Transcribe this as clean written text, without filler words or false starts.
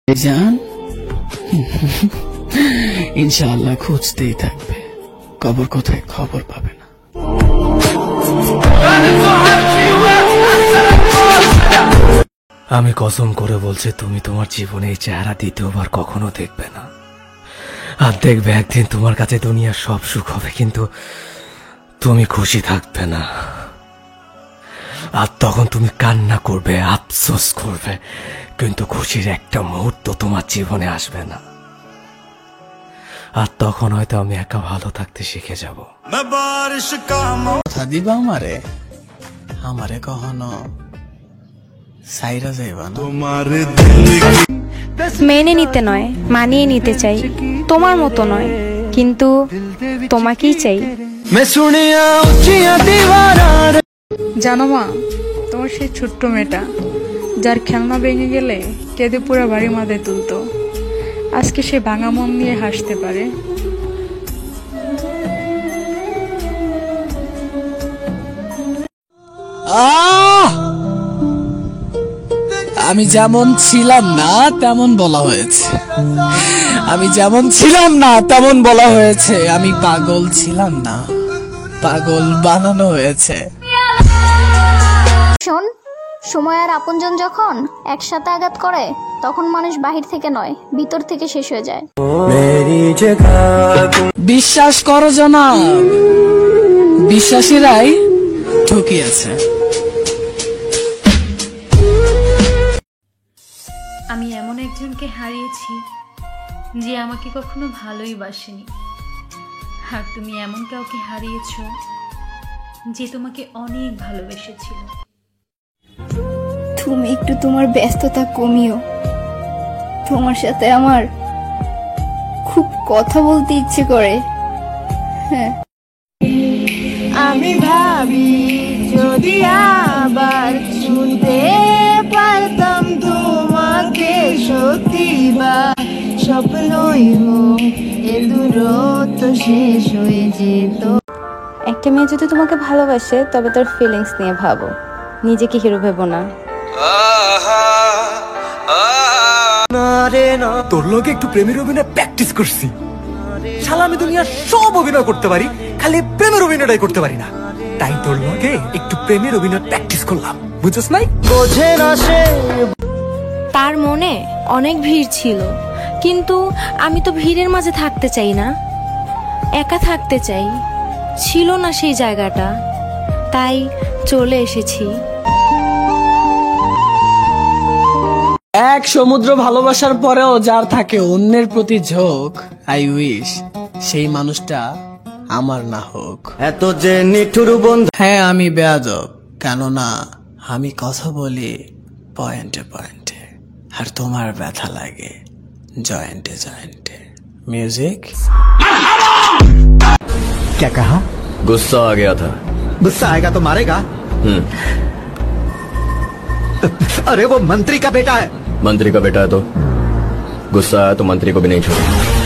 জান ইনশাআল্লাহ খুঁজতেই থাকবে, কবর কোথায় খবর পাবে না। আমি কসম করে বলছি, তুমি তোমার জীবনে এই চেহারা দ্বিতীয়বার কখনো দেখবে না। আর দেখবে একদিন তোমার কাছে দুনিয়ার সব সুখ হবে, কিন্তু তুমি খুশি থাকবে না। আর তখন তুমি কান্না করবে, আফসোস করবে, কিন্তু খুশির একটা মুহূর্ত তোমার জীবনে আসবে না। আর তখন হয়তো আমি একা ভালো থাকতে শিখে যাব। কথা দিবা আমারে, আমারে কখনো সাইরা যাইবা না। মেনে নিতে নয়, মানিয়ে নিতে চাই, তোমার মতো নয়, কিন্তু তোমাকেই চাই। জানো মা, তোমার সেই ছোট্ট মেয়েটা যার খেলনা ভেঙে গেলে কেঁদে পুরো বাড়ি মাথায় তুলতো, আজকে সে ভাঙা মন নিয়ে হাসতে পারে। আমি যেমন ছিলাম না তেমন বলা হয়েছে, আমি যেমন ছিলাম না তেমন বলা হয়েছে, আমি পাগল ছিলাম না, পাগল বানানো হয়েছে। শোন, সময় আর আপনজন যখন একসাথে আঘাত করে, তখন মানুষ বাহির থেকে নয়, ভিতর থেকে শেষ হয়ে যায়। বিশ্বাস করো জনাব, বিশ্বাসীরাই ঠকিয়েছে। আমি এমন একজনকে হারিয়েছি যে আমাকে কখনো ভালোই বাসেনি, আর তুমি এমন কাউকে হারিয়েছ যে তোমাকে অনেক ভালোবেসেছিল। তুমি একটু তোমার ব্যস্ততা কমিও, তোমার সাথে আমার খুব কথা বলতে ইচ্ছে করে। হ্যাঁ, আমি ভাবি যদি আবার শুনতে পারতাম তোমাকে, সত্যি বা স্বপ্নই হোক, এ দূরত্ব শেষ হয়ে যেত। একটা মেয়ে যদি তোমাকে ভালোবাসে তবে তার ফিলিংস নিয়ে ভাবো, নিজেকে হিরো ভেবো না। তোর লোকে একটু প্রেমের অভিনয় প্র্যাকটিস করছি। শালা আমি দুনিয়ার সব অভিনয় করতে পারি, খালি প্রেমের অভিনয়টাই করতে পারি না। তাই তোর লোকে একটু প্রেমের অভিনয় প্র্যাকটিস করলাম, বুঝছস নাই? বোঝে না সে। তার মনে অনেক ভিড় ছিল, কিন্তু আমি তো ভিড়ের মাঝে থাকতে চাই না, একা থাকতে চাই। ছিল না সেই জায়গাটা, তাই চলে এসেছি। এক সমুদ্র ভালোবাসার পরেও যার থাকে অন্যের প্রতি ঝোঁক, আই উইশ সেই মানুষটা আমার না হোক। এত যে নিঠুর বন্ধু। হ্যাঁ, আমি বেয়াদব, কেননা আমি কথা বলি পয়েন্টে পয়েন্টে, আর তোমার ব্যথা লাগে জয়েন্টে জয়েন্টে। म्यूजिक। क्या कहा? गुस्सा आ गया था। गुस्सा आएगा तो मारेगा? अरे वो मंत्री का बेटा है। मंत्री का बेटा है तो गुस्सा आया तो मंत्री को भी नहीं छोड़ेगा।